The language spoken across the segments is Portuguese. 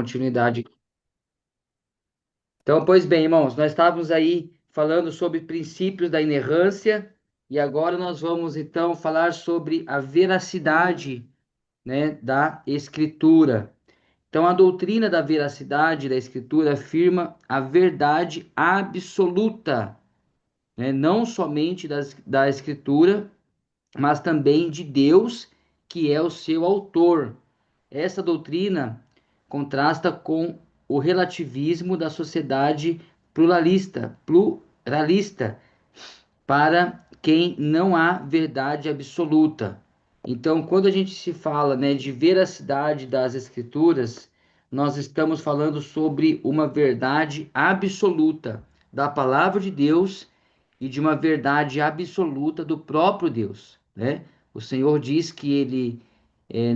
continuidade. Então, pois bem, irmãos, nós estávamos aí falando sobre princípios da inerrância e agora nós vamos então falar sobre a veracidade, né, da Escritura. Então, a doutrina da veracidade da Escritura afirma a verdade absoluta, né, não somente da Escritura, mas também de Deus, que é o seu autor. Essa doutrina contrasta com o relativismo da sociedade pluralista, para quem não há verdade absoluta. Então, quando a gente se fala, né, de veracidade das escrituras, nós estamos falando sobre uma verdade absoluta da palavra de Deus e de uma verdade absoluta do próprio Deus, né? O Senhor diz que ele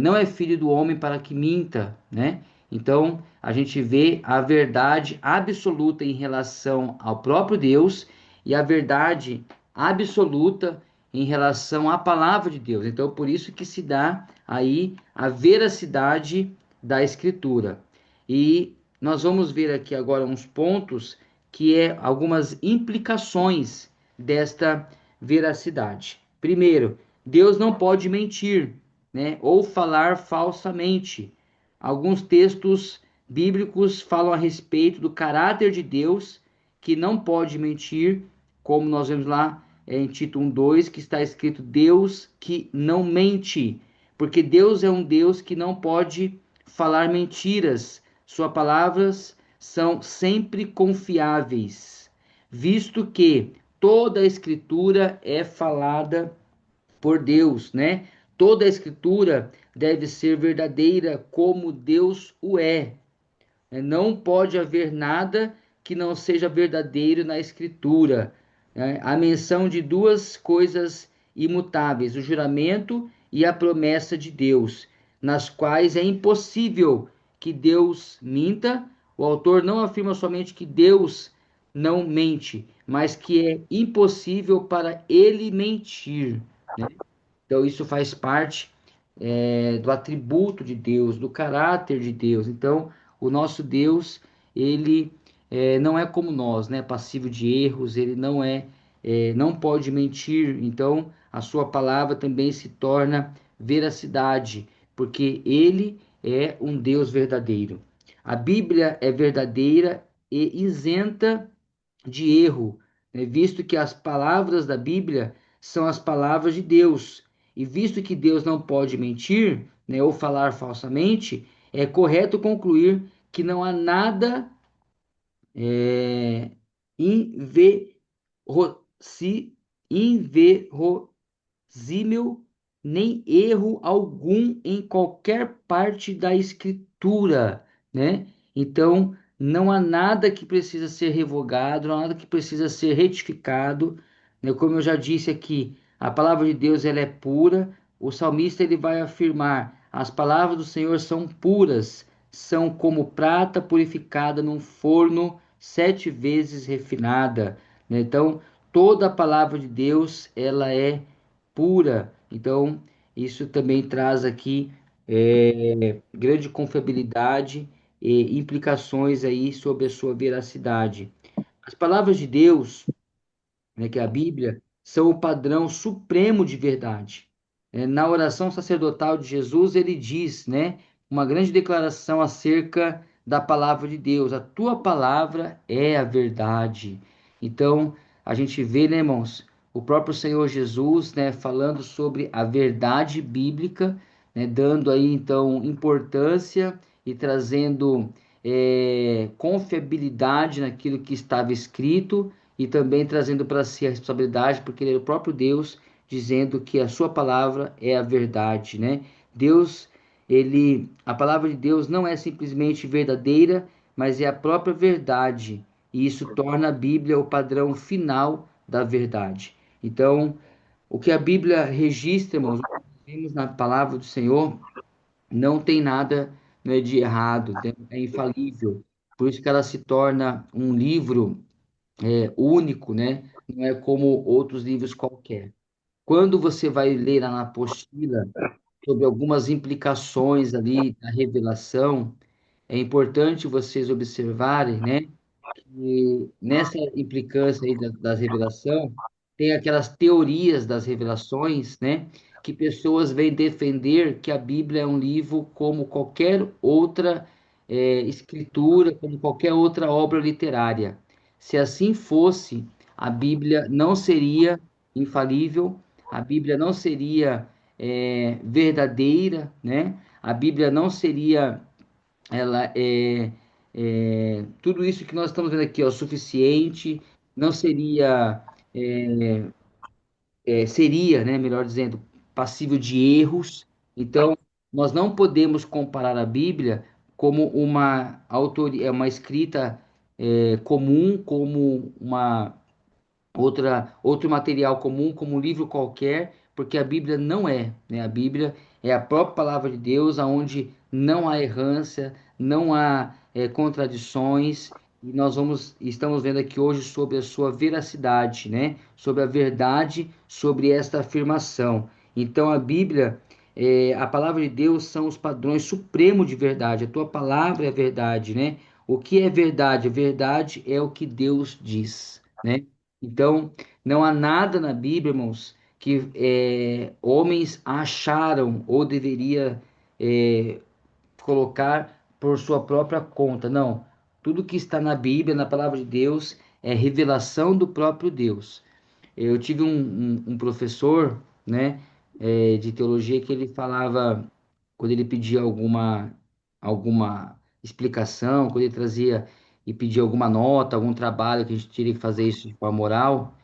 não é filho do homem para que minta, né? Então, a gente vê a verdade absoluta em relação ao próprio Deus e a verdade absoluta em relação à palavra de Deus. Então, por isso que se dá aí a veracidade da Escritura. E nós vamos ver aqui agora uns pontos que é algumas implicações desta veracidade. Primeiro, Deus não pode mentir, né, ou falar falsamente. Alguns textos bíblicos falam a respeito do caráter de Deus, que não pode mentir, como nós vemos lá em Tito 1:2, que está escrito Deus que não mente, porque Deus é um Deus que não pode falar mentiras. Suas palavras são sempre confiáveis, visto que toda a escritura é falada por Deus, né? Toda a escritura deve ser verdadeira como Deus o é. Não pode haver nada que não seja verdadeiro na escritura. A menção de duas coisas imutáveis, o juramento e a promessa de Deus, nas quais é impossível que Deus minta. O autor não afirma somente que Deus não mente, mas que é impossível para ele mentir, né? Então, isso faz parte do atributo de Deus, do caráter de Deus. Então, o nosso Deus, ele não é como nós, né? Passivo de erros, ele não pode mentir. Então, a sua palavra também se torna veracidade, porque ele é um Deus verdadeiro. A Bíblia é verdadeira e isenta de erro, né? Visto que as palavras da Bíblia são as palavras de Deus. E visto que Deus não pode mentir, né, ou falar falsamente, é correto concluir que não há nada é, inverossi- inverossímil, nem erro algum em qualquer parte da Escritura, né? Então, não há nada que precisa ser revogado, não há nada que precisa ser retificado, né? Como eu já disse aqui, a palavra de Deus ela é pura. O salmista ele vai afirmar: as palavras do Senhor são puras, são como prata purificada num forno 7 vezes refinada, né? Então, toda a palavra de Deus ela é pura. Então, isso também traz aqui grande confiabilidade e implicações aí sobre a sua veracidade. As palavras de Deus, né, que é a Bíblia, são o padrão supremo de verdade. Na oração sacerdotal de Jesus, ele diz, né, uma grande declaração acerca da palavra de Deus. A tua palavra é a verdade. Então, a gente vê, né, irmãos, o próprio Senhor Jesus, né, falando sobre a verdade bíblica, né, dando aí, então, importância e trazendo confiabilidade naquilo que estava escrito e também trazendo para si a responsabilidade, porque ele é o próprio Deus dizendo que a sua palavra é a verdade, né? Deus, a palavra de Deus não é simplesmente verdadeira, mas é a própria verdade, e isso torna a Bíblia o padrão final da verdade. Então, o que a Bíblia registra, irmãos, o que vimos na palavra do Senhor, não tem nada, né, de errado, né? É infalível. Por isso que ela se torna um livro único, né? Não é como outros livros qualquer. Quando você vai ler lá na apostila sobre algumas implicações ali da revelação, é importante vocês observarem, né? E nessa implicância aí das revelação, tem aquelas teorias das revelações, né? Que pessoas vêm defender que a Bíblia é um livro como qualquer outra escritura, como qualquer outra obra literária. Se assim fosse, a Bíblia não seria infalível, a Bíblia não seria verdadeira, né? A Bíblia não seria ela tudo isso que nós estamos vendo aqui, ó, suficiente, não seria, seria, né, melhor dizendo, passível de erros. Então, nós não podemos comparar a Bíblia como uma autoria, uma escrita comum, como uma outro material comum, como um livro qualquer, porque a Bíblia não é, né? A Bíblia é a própria palavra de Deus, aonde não há errância, não há contradições, e estamos vendo aqui hoje sobre a sua veracidade, né? Sobre a verdade, sobre esta afirmação. Então, a Bíblia, a palavra de Deus são os padrões supremos de verdade. A tua palavra é verdade, né? O que é verdade? A verdade é o que Deus diz, né? Então, não há nada na Bíblia, irmãos, que homens acharam ou deveria é, colocar por sua própria conta. Não. Tudo que está na Bíblia, na palavra de Deus, é revelação do próprio Deus. Eu tive um professor, né, de teologia que ele falava, quando ele pedia alguma explicação, quando ele trazia e pedia alguma nota, algum trabalho que a gente teria que fazer isso de forma oral,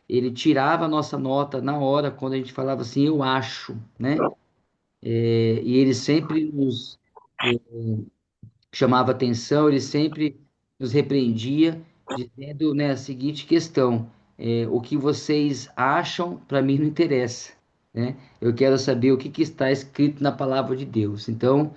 ele tirava a nossa nota na hora, quando a gente falava assim, eu acho, né? E ele sempre nos chamava atenção, ele sempre nos repreendia, dizendo, né, a seguinte questão: o que vocês acham, para mim não interessa, né? Eu quero saber o que, que está escrito na palavra de Deus. Então,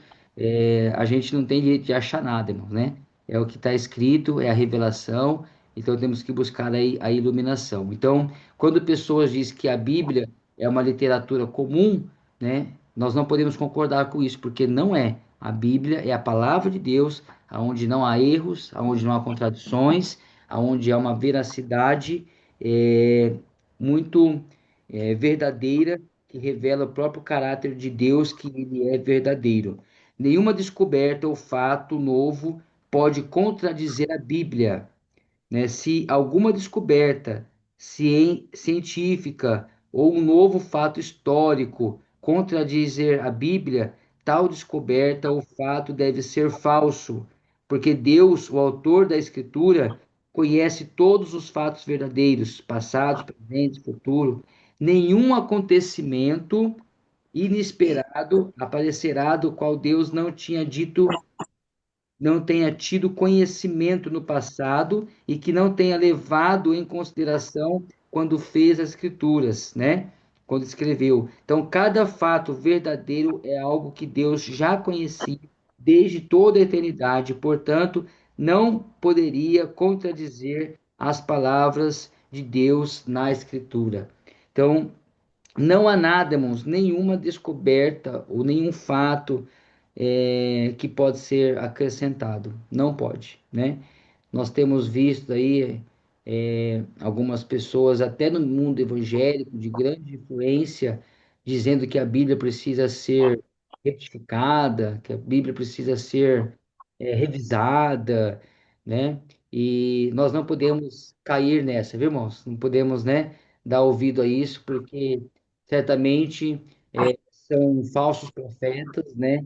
a gente não tem direito de achar nada, irmão, né? É o que está escrito, é a revelação, então temos que buscar aí a iluminação. Então, quando pessoas dizem que a Bíblia é uma literatura comum, né? Nós não podemos concordar com isso, porque não é. A Bíblia é a palavra de Deus, aonde não há erros, aonde não há contradições, aonde há uma veracidade é, muito verdadeira, que revela o próprio caráter de Deus, que ele é verdadeiro. Nenhuma descoberta ou fato novo pode contradizer a Bíblia, né? Se alguma descoberta científica ou um novo fato histórico contradizer a Bíblia, tal descoberta ou fato deve ser falso, porque Deus, o autor da Escritura, conhece todos os fatos verdadeiros, passados, presentes, futuro. Nenhum acontecimento inesperado aparecerá do qual Deus não tenha tido conhecimento no passado e que não tenha levado em consideração quando fez as escrituras, né? Quando escreveu. Então, cada fato verdadeiro é algo que Deus já conhecia desde toda a eternidade, portanto, não poderia contradizer as palavras de Deus na escritura. Então, não há nada, irmãos, nenhuma descoberta ou nenhum fato que pode ser acrescentado. Não pode, né? Nós temos visto aí algumas pessoas, até no mundo evangélico, de grande influência, dizendo que a Bíblia precisa ser retificada, que a Bíblia precisa ser revisada, né? E nós não podemos cair nessa, viu, irmãos? Não podemos, né, dar ouvido a isso, porque certamente são falsos profetas, né?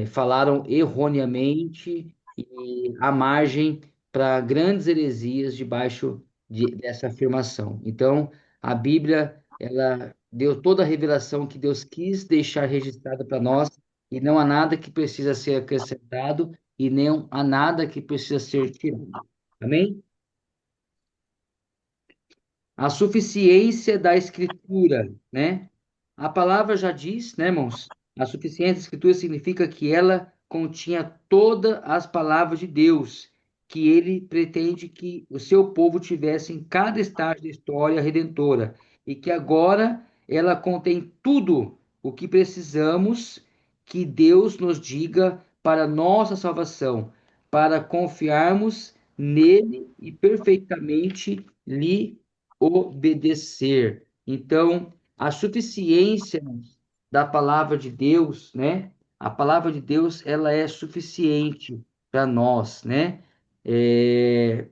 Falaram erroneamente e à margem para grandes heresias debaixo dessa afirmação. Então, a Bíblia, ela deu toda a revelação que Deus quis deixar registrada para nós, e não há nada que precisa ser acrescentado e nem há nada que precisa ser tirado. Amém? A suficiência da Escritura, né? A palavra já diz, né, irmãos? A suficiência da Escritura significa que ela continha todas as palavras de Deus, que ele pretende que o seu povo tivesse em cada estágio da história redentora, e que agora ela contém tudo o que precisamos que Deus nos diga para nossa salvação, para confiarmos nele e perfeitamente lhe obedecer. Então, a suficiência da palavra de Deus, né? A palavra de Deus, ela é suficiente para nós, né? É,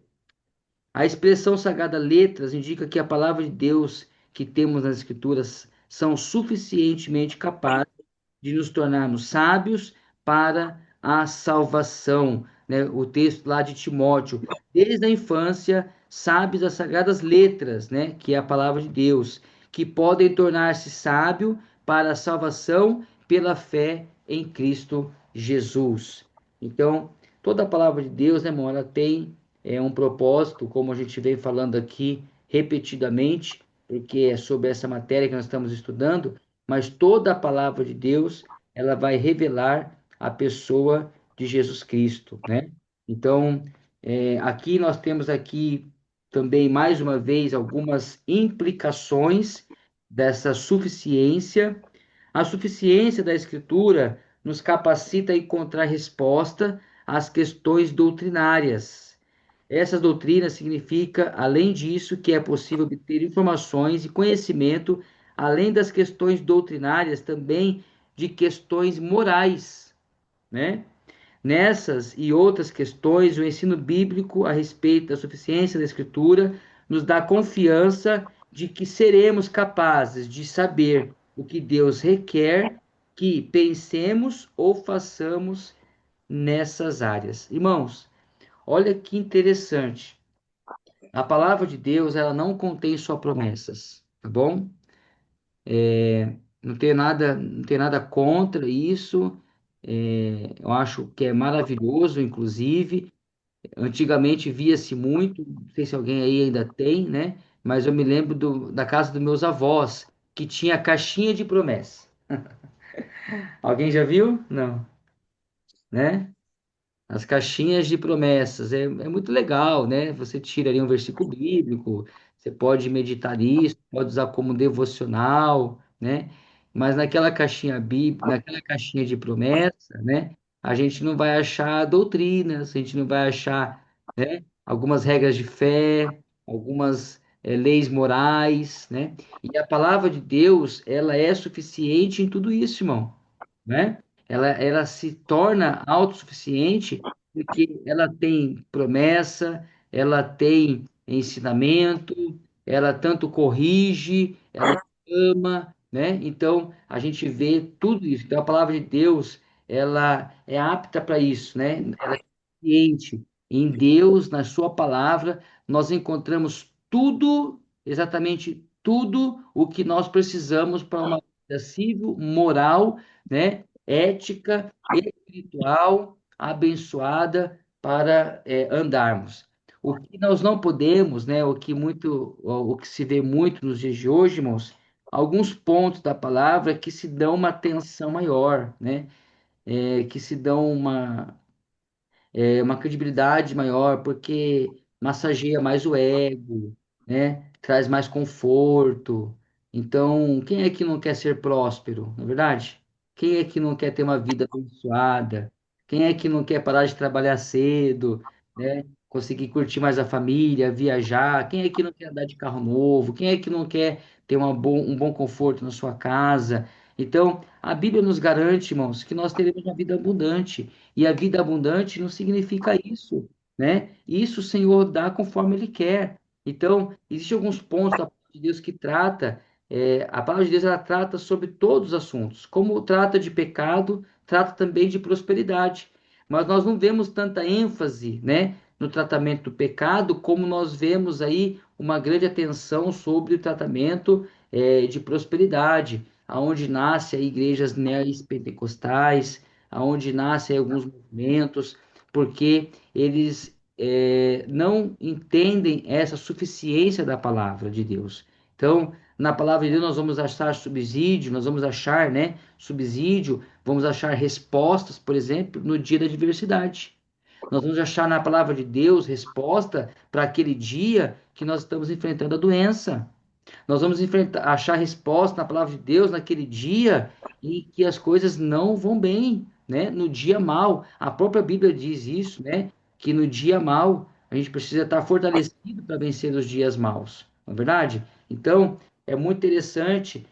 a expressão sagrada letras indica que a palavra de Deus que temos nas Escrituras são suficientemente capazes de nos tornarmos sábios para a salvação, né? O texto lá de Timóteo, desde a infância, sábios das sagradas letras, né? Que é a palavra de Deus, que podem tornar-se sábio para a salvação pela fé em Cristo Jesus. Então, toda a palavra de Deus, né, irmão, ela tem um propósito, como a gente vem falando aqui repetidamente, porque é sobre essa matéria que nós estamos estudando, mas toda a palavra de Deus, ela vai revelar a pessoa de Jesus Cristo, né? Então, aqui nós temos aqui também, mais uma vez, algumas implicações dessa suficiência. A suficiência da Escritura nos capacita a encontrar resposta às questões doutrinárias. Essas doutrinas significa, além disso, que é possível obter informações e conhecimento, além das questões doutrinárias, também de questões morais, né? Nessas e outras questões, o ensino bíblico a respeito da suficiência da Escritura nos dá confiança de que seremos capazes de saber o que Deus requer que pensemos ou façamos nessas áreas. Irmãos, olha que interessante. A palavra de Deus, ela não contém só promessas, tá bom? Não tem nada contra isso. Eu acho que é maravilhoso, inclusive. Antigamente via-se muito, não sei se alguém aí ainda tem, né? Mas eu me lembro da casa dos meus avós, que tinha caixinha de promessa. Alguém já viu? Não, né? As caixinhas de promessas, é muito legal, né? Você tira ali um versículo bíblico, você pode meditar nisso, pode usar como devocional, né? Mas naquela caixinha naquela caixinha de promessa, né? A gente não vai achar doutrinas, a gente não vai achar, né? Algumas regras de fé, algumas leis morais, né? E a palavra de Deus, ela é suficiente em tudo isso, irmão, né? Ela se torna autossuficiente porque ela tem promessa, ela tem ensinamento, ela tanto corrige, ela ama, né? Então, a gente vê tudo isso. Então, a palavra de Deus, ela é apta para isso, né? Ela é suficiente. Em Deus, na sua palavra, nós encontramos tudo, exatamente tudo o que nós precisamos para uma vida civil, moral, né? Ética, espiritual, abençoada para andarmos. O que nós não podemos, né? O que se vê muito nos dias de hoje, irmãos, alguns pontos da palavra que se dão uma atenção maior, né? Que se dão uma credibilidade maior, porque massageia mais o ego, né? Traz mais conforto. Então, quem é que não quer ser próspero, não é verdade? Quem é que não quer ter uma vida abençoada? Quem é que não quer parar de trabalhar cedo, né? Conseguir curtir mais a família, viajar? Quem é que não quer andar de carro novo? Quem é que não quer ter um bom conforto na sua casa? Então, a Bíblia nos garante, irmãos, que nós teremos uma vida abundante. E a vida abundante não significa isso, né? Isso o Senhor dá conforme Ele quer. Então, existem alguns pontos da palavra de Deus que trata, a palavra de Deus ela trata sobre todos os assuntos, como trata de pecado, trata também de prosperidade. Mas nós não vemos tanta ênfase, né, no tratamento do pecado, como nós vemos aí uma grande atenção sobre o tratamento, de prosperidade, aonde nasce aí igrejas neopentecostais, aonde nascem alguns movimentos, porque eles não entendem essa suficiência da palavra de Deus. Então, na palavra de Deus nós vamos achar subsídio, nós vamos achar, né, subsídio, vamos achar respostas, por exemplo, no dia da adversidade. Nós vamos achar na palavra de Deus resposta para aquele dia que nós estamos enfrentando a doença. Nós vamos achar resposta na palavra de Deus naquele dia em que as coisas não vão bem, né? No dia mal. A própria Bíblia diz isso, né? Que no dia mal a gente precisa estar fortalecido para vencer os dias maus, não é verdade? Então, é muito interessante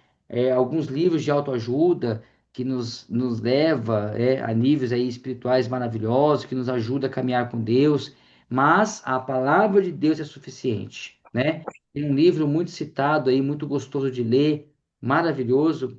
alguns livros de autoajuda que nos leva a níveis aí espirituais maravilhosos, que nos ajuda a caminhar com Deus, mas a palavra de Deus é suficiente, né? Tem um livro muito citado aí, muito gostoso de ler, maravilhoso,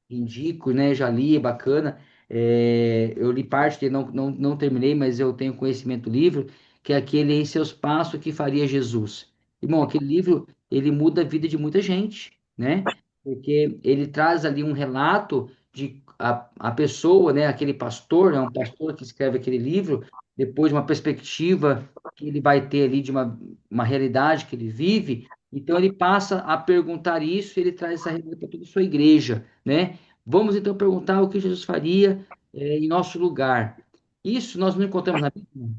indico, né? Já li, é bacana. Eu li parte dele, não terminei, mas eu tenho conhecimento do livro, que é aquele Em Seus Passos que Faria Jesus. Irmão, aquele livro, ele muda a vida de muita gente, né? Porque ele traz ali um relato de a pessoa, né? Aquele pastor, é um pastor que escreve aquele livro, depois de uma perspectiva que ele vai ter ali de uma realidade que ele vive. Então ele passa a perguntar isso e ele traz essa realidade para toda a sua igreja, né? Vamos então perguntar o que Jesus faria em nosso lugar. Isso nós não encontramos na Bíblia?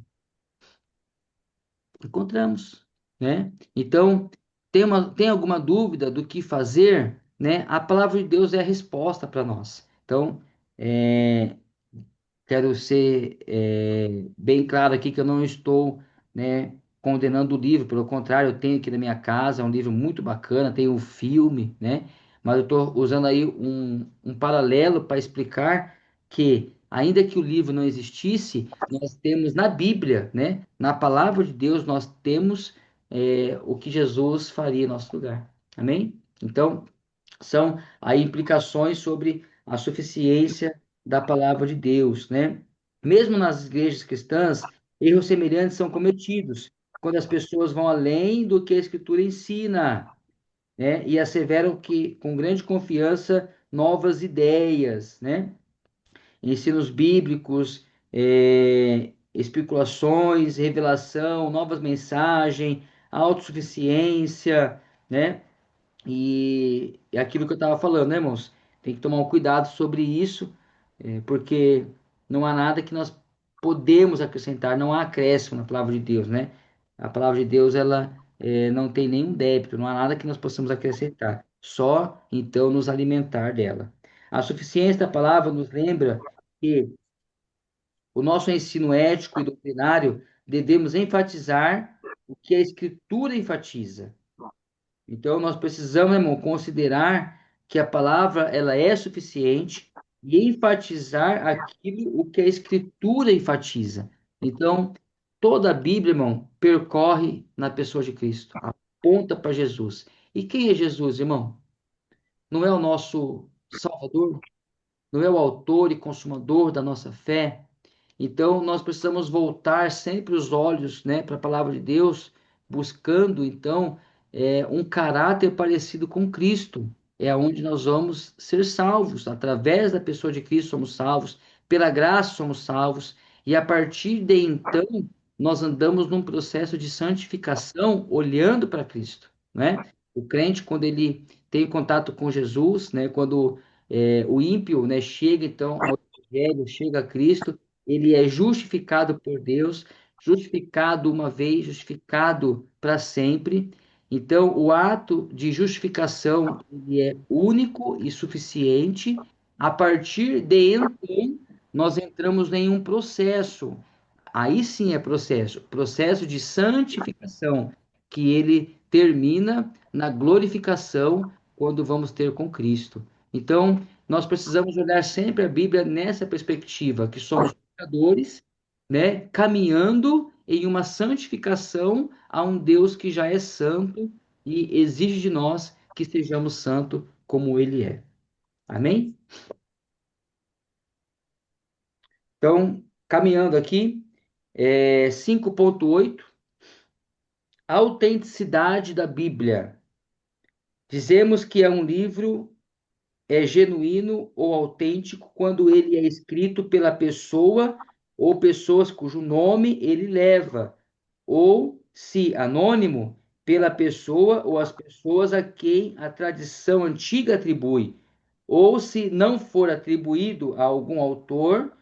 Encontramos, né? Então, tem alguma dúvida do que fazer, né? A palavra de Deus é a resposta para nós. Então, é, quero ser bem claro aqui que eu não estou, né, condenando o livro, pelo contrário, eu tenho aqui na minha casa, é um livro muito bacana, tem um filme, né? Mas eu estou usando aí um paralelo para explicar que, ainda que o livro não existisse, nós temos na Bíblia, né, na palavra de Deus, nós temos o que Jesus faria em nosso lugar. Amém? Então, são aí implicações sobre a suficiência da palavra de Deus, né? Mesmo nas igrejas cristãs, erros semelhantes são cometidos quando as pessoas vão além do que a Escritura ensina, né? E asseveram que, com grande confiança, novas ideias, né? Ensinos bíblicos, especulações, revelação, novas mensagens, autossuficiência, né? E é aquilo que eu estava falando, né, irmãos? Tem que tomar um cuidado sobre isso, porque não há nada que nós podemos acrescentar, não há acréscimo na palavra de Deus, né? A palavra de Deus, ela não tem nenhum débito, não há nada que nós possamos acrescentar, só então nos alimentar dela. A suficiência da palavra nos lembra que o nosso ensino ético e doutrinário devemos enfatizar o que a Escritura enfatiza. Então, nós precisamos, né, irmão, considerar que a palavra ela é suficiente e enfatizar aquilo o que a Escritura enfatiza. Então, toda a Bíblia, irmão, percorre na pessoa de Cristo, aponta para Jesus. E quem é Jesus, irmão? Não é o nosso Salvador? Não é o autor e consumador da nossa fé? Então, nós precisamos voltar sempre os olhos, né, para a palavra de Deus, buscando, então, um caráter parecido com Cristo. É onde nós vamos ser salvos. Através da pessoa de Cristo somos salvos, pela graça somos salvos, e a partir de então, nós andamos num processo de santificação olhando para Cristo, né? O crente, quando ele tem contato com Jesus, né, quando o ímpio, né, chega então ao Evangelho, chega a Cristo, ele é justificado por Deus, justificado uma vez, justificado para sempre. Então, o ato de justificação ele é único e suficiente. A partir de então, nós entramos em um processo. Aí sim é processo de santificação, que ele termina na glorificação quando vamos ter com Cristo. Então, nós precisamos olhar sempre a Bíblia nessa perspectiva, que somos pecadores, né, caminhando em uma santificação a um Deus que já é santo e exige de nós que sejamos santos como ele é. Amém? Então, caminhando aqui, 5.8, autenticidade da Bíblia. Dizemos que é um livro genuíno ou autêntico quando ele é escrito pela pessoa ou pessoas cujo nome ele leva, ou, se anônimo, pela pessoa ou as pessoas a quem a tradição antiga atribui, ou se não for atribuído a algum autor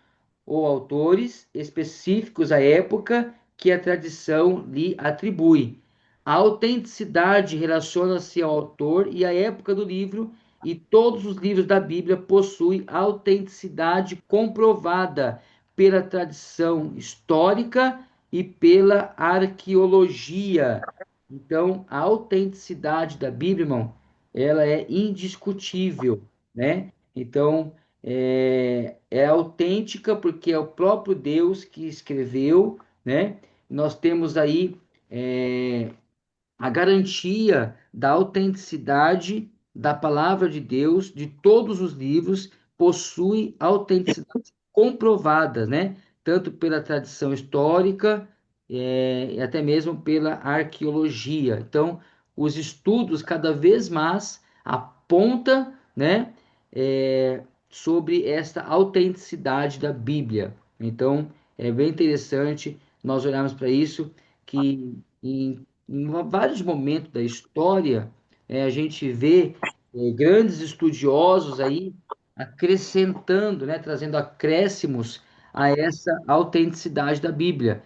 ou autores específicos à época que a tradição lhe atribui. A autenticidade relaciona-se ao autor e à época do livro e todos os livros da Bíblia possuem autenticidade comprovada pela tradição histórica e pela arqueologia. Então, a autenticidade da Bíblia, irmão, ela é indiscutível, né? Então, é autêntica porque é o próprio Deus que escreveu, né? Nós temos aí a garantia da autenticidade da palavra de Deus, de todos os livros, possui autenticidade comprovada, né? Tanto pela tradição histórica, e até mesmo pela arqueologia. Então, os estudos cada vez mais apontam, né, sobre esta autenticidade da Bíblia. Então, é bem interessante nós olharmos para isso, que em vários momentos da história, a gente vê grandes estudiosos aí acrescentando, né, trazendo acréscimos a essa autenticidade da Bíblia,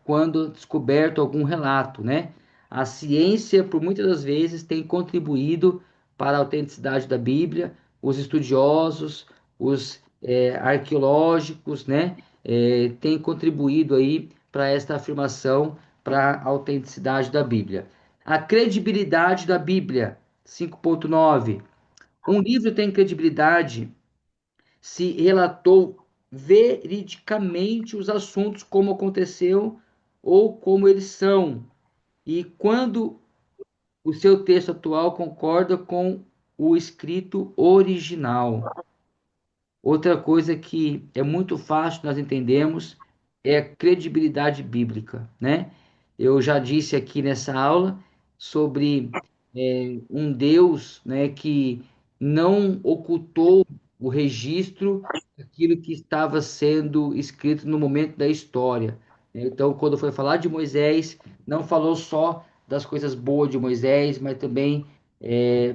quando descoberto algum relato, né? A ciência, por muitas das vezes, tem contribuído para a autenticidade da Bíblia, os estudiosos, os arqueológicos, né, têm contribuído aí para esta afirmação, para a autenticidade da Bíblia. A credibilidade da Bíblia, 5.9. Um livro tem credibilidade se relatou veridicamente os assuntos como aconteceu ou como eles são, e quando o seu texto atual concorda com o escrito original. Outra coisa que é muito fácil nós entendermos é a credibilidade bíblica, né? Eu já disse aqui nessa aula sobre um Deus, né, que não ocultou o registro daquilo que estava sendo escrito no momento da história. Então, quando foi falar de Moisés, não falou só das coisas boas de Moisés, mas também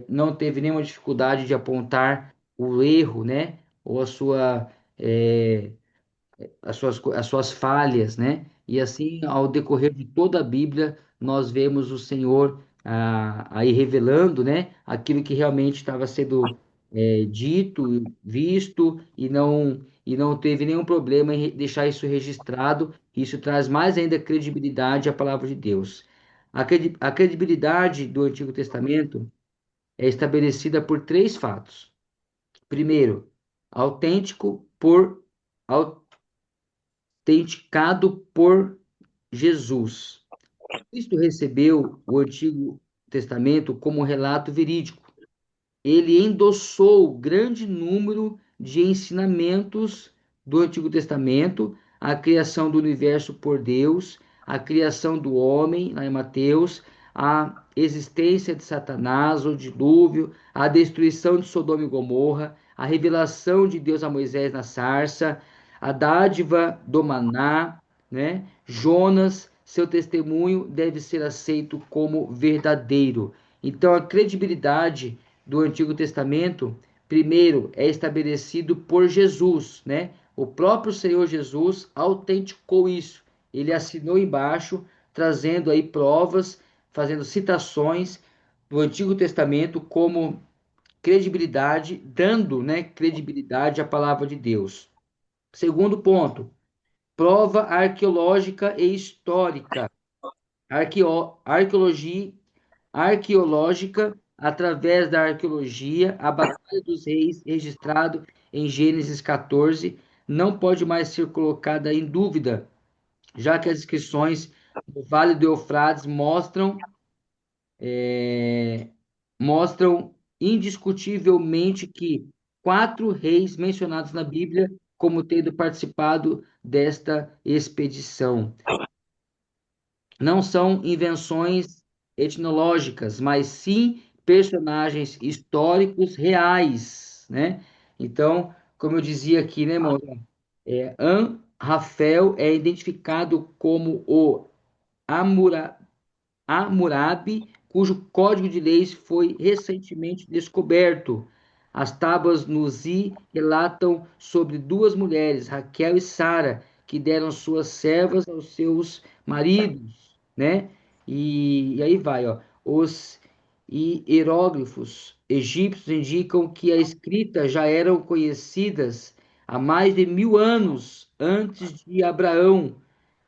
não teve nenhuma dificuldade de apontar o erro, né? Ou é, as suas falhas, né? E assim, ao decorrer de toda a Bíblia, nós vemos o Senhor aí revelando, né? Aquilo que realmente estava sendo dito, visto, e não teve nenhum problema em deixar isso registrado. Isso traz mais ainda credibilidade à palavra de Deus. A credibilidade do Antigo Testamento é estabelecida por três fatos. Primeiro, autêntico por autenticado por Jesus. Cristo recebeu o Antigo Testamento como um relato verídico. Ele endossou grande número de ensinamentos do Antigo Testamento, a criação do universo por Deus, a criação do homem, lá em Mateus, a existência de Satanás, o dilúvio, a destruição de Sodoma e Gomorra, a revelação de Deus a Moisés na sarça, a dádiva do maná, né? Jonas, seu testemunho deve ser aceito como verdadeiro. Então, a credibilidade do Antigo Testamento, primeiro, é estabelecido por Jesus, né? O próprio Senhor Jesus autenticou isso. Ele assinou embaixo, trazendo aí provas, fazendo citações do Antigo Testamento como credibilidade, dando, né, credibilidade à palavra de Deus. Segundo ponto, prova arqueológica e histórica. Arqueologia arqueológica, através da arqueologia, a Batalha dos Reis, registrado em Gênesis 14, não pode mais ser colocada em dúvida, já que as inscrições do Vale do Eufrates mostram indiscutivelmente que quatro reis mencionados na Bíblia como tendo participado desta expedição. Não são invenções etnológicas, mas sim personagens históricos reais, né? Então, como eu dizia aqui, né, irmão? Rafael é identificado como o Amura, Hammurabi, cujo código de leis foi recentemente descoberto. As tábuas no Zi relatam sobre duas mulheres, Raquel e Sara, que deram suas servas aos seus maridos, né? E aí vai, ó. Os hieróglifos egípcios indicam que a escrita já eram conhecidas há mais de 1000 anos antes de Abraão.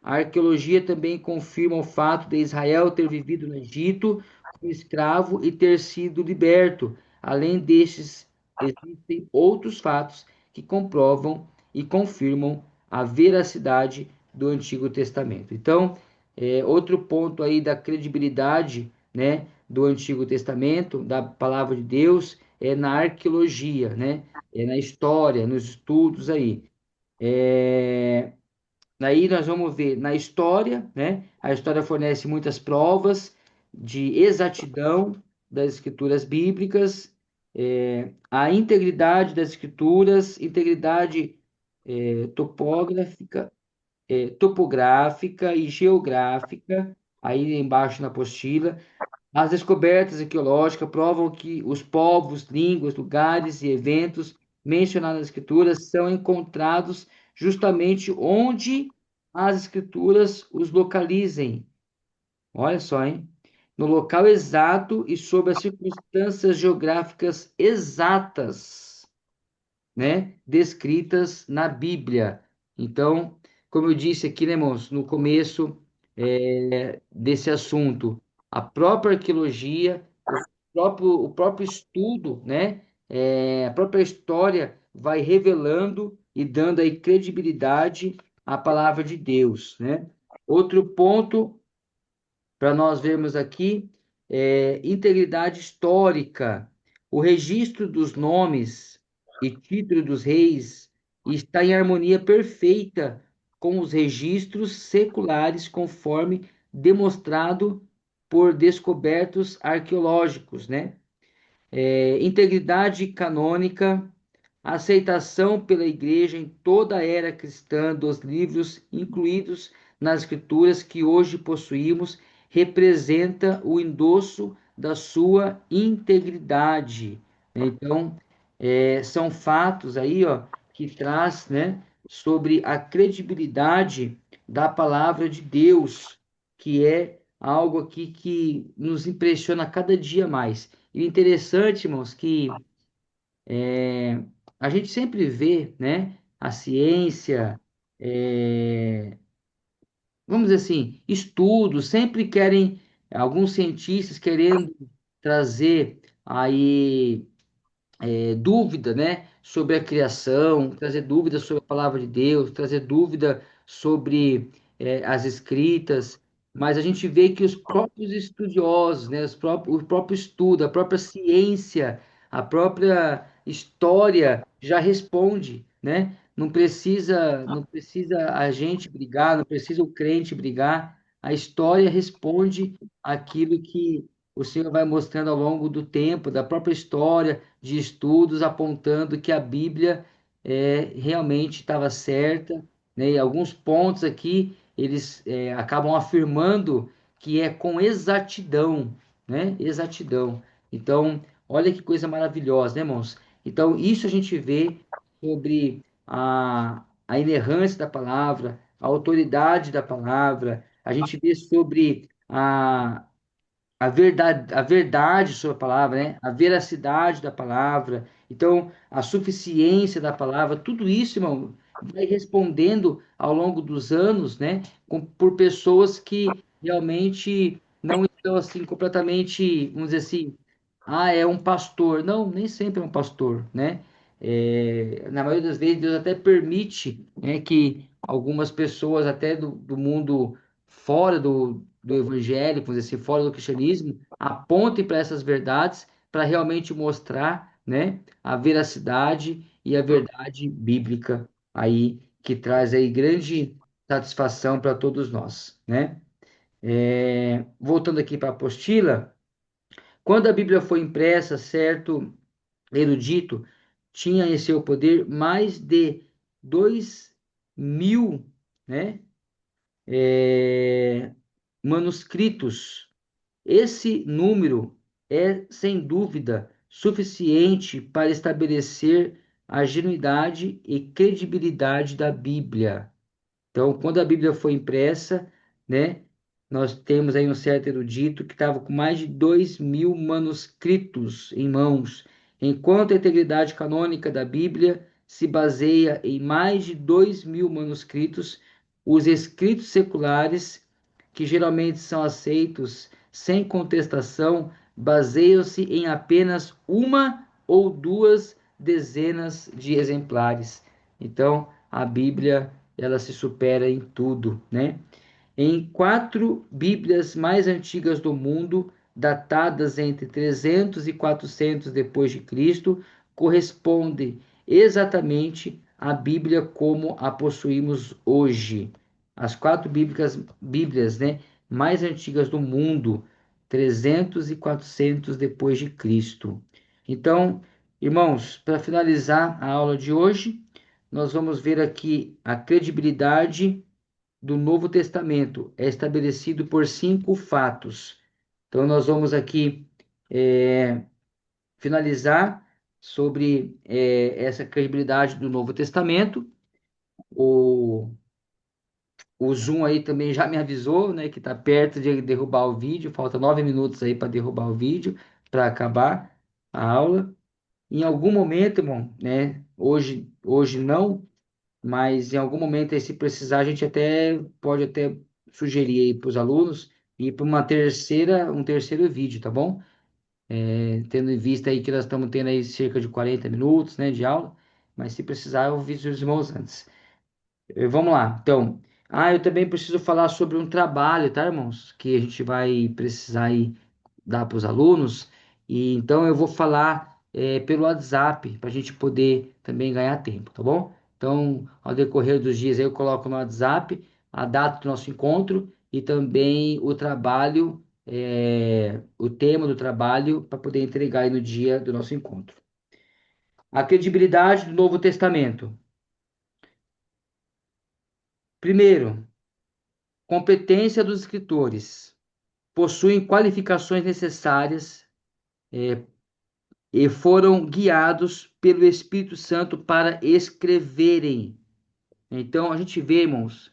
A arqueologia também confirma o fato de Israel ter vivido no Egito como escravo e ter sido liberto. Além destes, existem outros fatos que comprovam e confirmam a veracidade do Antigo Testamento. Então, outro ponto aí da credibilidade, né, do Antigo Testamento, da palavra de Deus, é na arqueologia, né, é na história, nos estudos aí. É, Daí nós vamos ver na história, né? A história fornece muitas provas de exatidão das escrituras bíblicas, a integridade das escrituras, integridade topográfica, topográfica e geográfica, aí embaixo na apostila. As descobertas arqueológicas provam que os povos, línguas, lugares e eventos mencionados nas escrituras são encontrados justamente onde as escrituras os localizem. Olha só, hein? No local exato e sob as circunstâncias geográficas exatas, né, descritas na Bíblia. Então, como eu disse aqui, né, irmãos, no começo desse assunto, a própria arqueologia, o próprio estudo, né, a própria história vai revelando e dando aí credibilidade à palavra de Deus, né? Outro ponto para nós vermos aqui integridade histórica. O registro dos nomes e título dos reis está em harmonia perfeita com os registros seculares, conforme demonstrado por descobertos arqueológicos, né? Integridade canônica, aceitação pela Igreja em toda a era cristã dos livros incluídos nas Escrituras que hoje possuímos, representa o endosso da sua integridade. Então, são fatos aí, ó, que traz, né, sobre a credibilidade da palavra de Deus, que é algo aqui que nos impressiona cada dia mais. E o interessante, irmãos, que a gente sempre vê, né, a ciência, vamos dizer assim, estudos, sempre querem, alguns cientistas querendo trazer aí dúvida, né, sobre a criação, trazer dúvida sobre a palavra de Deus, trazer dúvida sobre as escritas, mas a gente vê que os próprios estudiosos, né, o próprio estudo, a própria ciência, a própria história já responde, né? Não precisa a gente brigar, não precisa o crente brigar. A história responde aquilo que o Senhor vai mostrando ao longo do tempo, da própria história, de estudos apontando que a Bíblia realmente estava certa, né? E alguns pontos aqui eles acabam afirmando que é com exatidão, né? Exatidão. Então, olha que coisa maravilhosa, né, irmãos? Então, isso a gente vê sobre a inerrância da palavra, a autoridade da palavra, a gente vê sobre a verdade sobre a palavra, né? A veracidade da palavra, então a suficiência da palavra, tudo isso, irmão, vai respondendo ao longo dos anos, né? Por pessoas que realmente não estão assim completamente, vamos dizer assim, é um pastor. Não, nem sempre é um pastor, né? Na maioria das vezes Deus até permite, né, que algumas pessoas até do mundo fora do evangélico, vamos dizer assim, fora do cristianismo, apontem para essas verdades para realmente mostrar, né, a veracidade e a verdade bíblica aí que traz aí grande satisfação para todos nós, né? Voltando aqui para a apostila, quando a Bíblia foi impressa, certo erudito tinha em seu poder mais de 2000, né, manuscritos. Esse número é, sem dúvida, suficiente para estabelecer a genuidade e credibilidade da Bíblia. Então, quando a Bíblia foi impressa, né, Nós temos aí um certo erudito que estava com mais de 2.000 manuscritos em mãos, enquanto a integridade canônica da Bíblia se baseia em mais de 2.000 manuscritos, os escritos seculares, que geralmente são aceitos sem contestação, baseiam-se em apenas uma ou duas dezenas de exemplares. Então, a Bíblia, ela se supera em tudo, né? Em quatro Bíblias mais antigas do mundo, datadas entre 300 e 400 depois de Cristo, corresponde exatamente à Bíblia como a possuímos hoje. As quatro Bíblias, né, mais antigas do mundo, 300 e 400 depois de Cristo. Então, irmãos, para finalizar a aula de hoje, nós vamos ver aqui a credibilidade do Novo Testamento é estabelecido por cinco fatos. Então, nós vamos aqui finalizar sobre essa credibilidade do Novo Testamento. O, o Zoom aí também já me avisou, né, que está perto de derrubar o vídeo. Falta 9 minutos aí para derrubar o vídeo, para acabar a aula. Em algum momento, irmão, né, hoje não, mas em algum momento aí, se precisar, a gente até pode até sugerir aí para os alunos ir para um terceiro vídeo, tá bom? Tendo em vista aí que nós estamos tendo aí cerca de 40 minutos, né, de aula, mas se precisar, eu aviso os irmãos antes. Vamos lá, então. Eu também preciso falar sobre um trabalho, tá, irmãos? Que a gente vai precisar aí dar para os alunos. E então eu vou falar pelo WhatsApp para a gente poder também ganhar tempo, tá bom? Então, ao decorrer dos dias aí eu coloco no WhatsApp a data do nosso encontro e também o trabalho, o tema do trabalho para poder entregar aí no dia do nosso encontro. A credibilidade do Novo Testamento. Primeiro, competência dos escritores. Possuem qualificações necessárias e foram guiados pelo Espírito Santo para escreverem. Então, a gente vê, irmãos,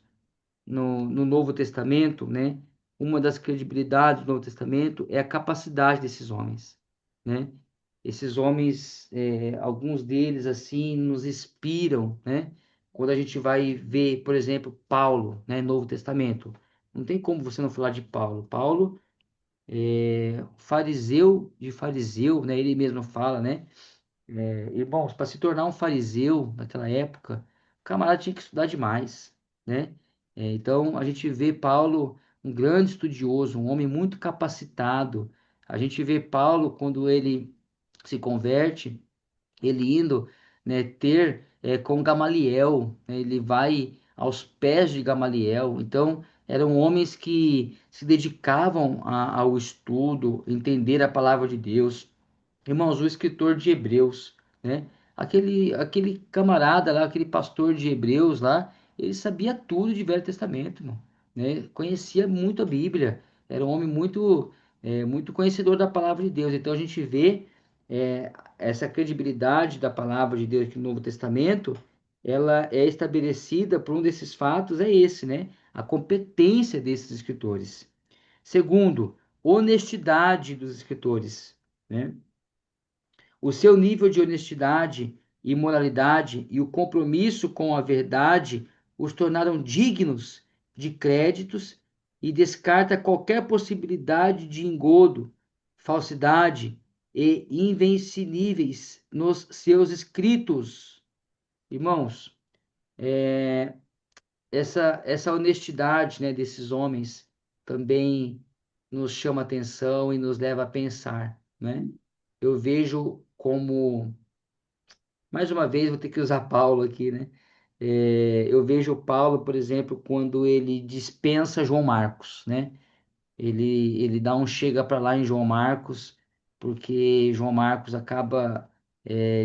no Novo Testamento, né? Uma das credibilidades do Novo Testamento é a capacidade desses homens, né? Esses homens, alguns deles, assim, nos inspiram, né? Quando a gente vai ver, por exemplo, Paulo, né? Novo Testamento. Não tem como você não falar de Paulo. Paulo fariseu de fariseu, né? Ele mesmo fala, né? Irmãos, para se tornar um fariseu naquela época, o camarada tinha que estudar demais, né? Então a gente vê Paulo um grande estudioso, um homem muito capacitado. A gente vê Paulo quando ele se converte, ele indo, né, ter com Gamaliel, né? Ele vai aos pés de Gamaliel. Então eram homens que se dedicavam ao estudo, entender a palavra de Deus. Irmãos, o escritor de Hebreus, né? Aquele camarada lá, aquele pastor de Hebreus lá, ele sabia tudo de Velho Testamento, irmão, né? Conhecia muito a Bíblia, era um homem muito conhecedor da palavra de Deus. Então a gente vê essa credibilidade da palavra de Deus aqui no Novo Testamento, ela é estabelecida por um desses fatos, é esse, né? A competência desses escritores. Segundo, honestidade dos escritores, né? O seu nível de honestidade e moralidade e o compromisso com a verdade os tornaram dignos de créditos e descarta qualquer possibilidade de engodo, falsidade e invencíveis nos seus escritos. Irmãos, essa honestidade, né, desses homens também nos chama atenção e nos leva a pensar, né? Eu vejo como mais uma vez, vou ter que usar Paulo aqui, né? Eu vejo Paulo, por exemplo, quando ele dispensa João Marcos, né? Ele dá um chega para lá em João Marcos, porque João Marcos acaba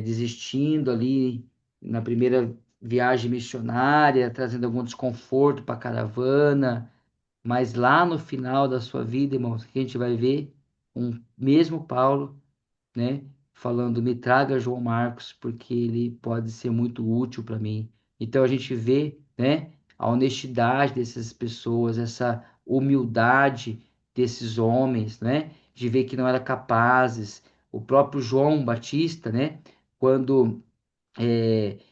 desistindo ali na primeira viagem missionária, trazendo algum desconforto para a caravana, mas lá no final da sua vida, irmãos, que a gente vai ver um mesmo Paulo, né? Falando, me traga João Marcos, porque ele pode ser muito útil para mim. Então a gente vê, né? A honestidade dessas pessoas, essa humildade desses homens, né? De ver que não eram capazes. O próprio João Batista, né? Quando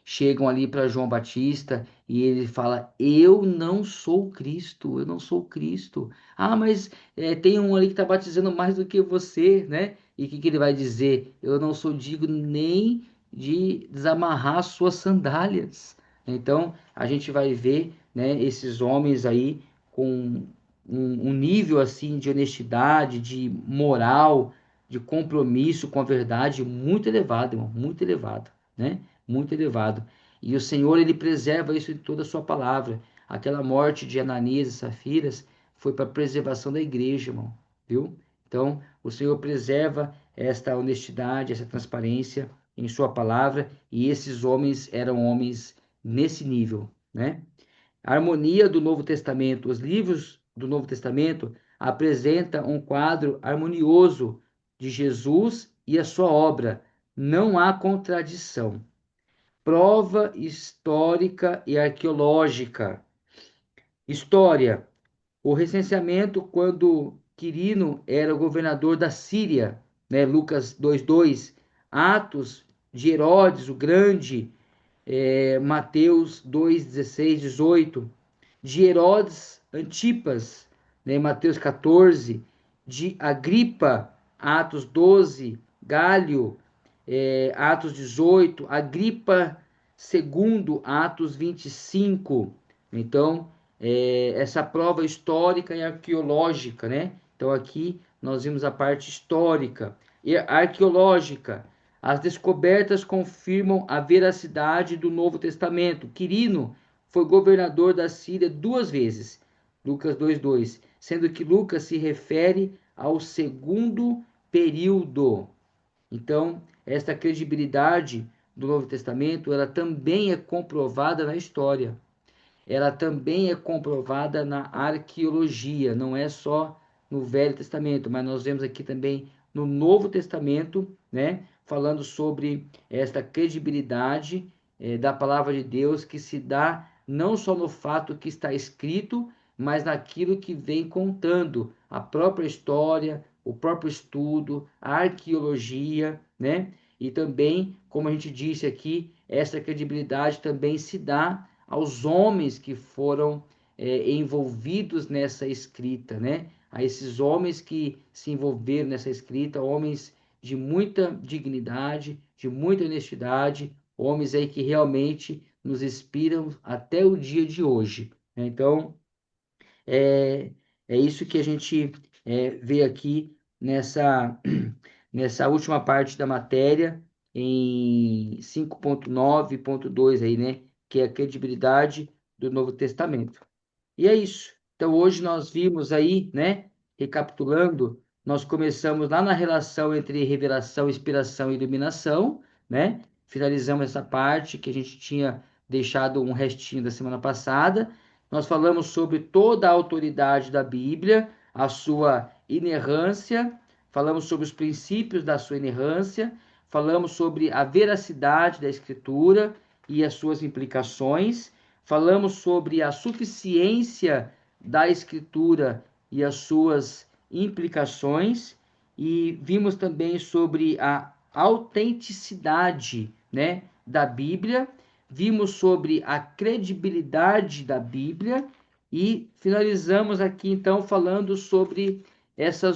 chegam ali para João Batista e ele fala: Eu não sou Cristo, eu não sou Cristo. Ah, mas tem um ali que está batizando mais do que você, né? E o que, que ele vai dizer? Eu não sou digno nem de desamarrar suas sandálias. Então a gente vai ver, né, esses homens aí com um nível assim de honestidade, de moral, de compromisso com a verdade muito elevado, irmão, muito elevado, né? Muito elevado. E o Senhor, ele preserva isso em toda a sua palavra. Aquela morte de Ananias e Safiras foi para a preservação da igreja, irmão, viu? Então, o Senhor preserva esta honestidade, essa transparência em sua palavra, e esses homens eram homens nesse nível, né? A harmonia do Novo Testamento, os livros do Novo Testamento apresentam um quadro harmonioso de Jesus e a sua obra. Não há contradição. Prova histórica e arqueológica. História. O recenseamento quando Quirino era governador da Síria, né? Lucas 2:2. Atos de Herodes o Grande, Mateus 2:16, 18. De Herodes Antipas, né? Mateus 14. De Agripa, Atos 12. Galho, Atos 18, Agripa II, Atos 25. Então, essa prova histórica e arqueológica, né? Então, aqui nós vimos a parte histórica e arqueológica. As descobertas confirmam a veracidade do Novo Testamento. Quirino foi governador da Síria 2 vezes, Lucas 2:2, sendo que Lucas se refere ao segundo período. Então, esta credibilidade do Novo Testamento, ela também é comprovada na história. Ela também é comprovada na arqueologia, não é só no Velho Testamento, mas nós vemos aqui também no Novo Testamento, né, falando sobre esta credibilidade da palavra de Deus que se dá não só no fato que está escrito, mas naquilo que vem contando, a própria história, o próprio estudo, a arqueologia, né? E também, como a gente disse aqui, essa credibilidade também se dá aos homens que foram envolvidos nessa escrita, né? A esses homens que se envolveram nessa escrita, homens de muita dignidade, de muita honestidade, homens aí que realmente nos inspiram até o dia de hoje, né? Então, é, é isso que a gente vê aqui nessa última parte da matéria, em 5.9.2 aí, né? Que é a credibilidade do Novo Testamento. E é isso. Então, hoje nós vimos aí, né? Recapitulando, nós começamos lá na relação entre revelação, inspiração e iluminação, né? Finalizamos essa parte que a gente tinha deixado um restinho da semana passada. Nós falamos sobre toda a autoridade da Bíblia, a sua inerrância, falamos sobre os princípios da sua inerrância, falamos sobre a veracidade da Escritura e as suas implicações, falamos sobre a suficiência da Escritura e as suas implicações, e vimos também sobre a autenticidade, né, da Bíblia, vimos sobre a credibilidade da Bíblia e finalizamos aqui então falando sobre essas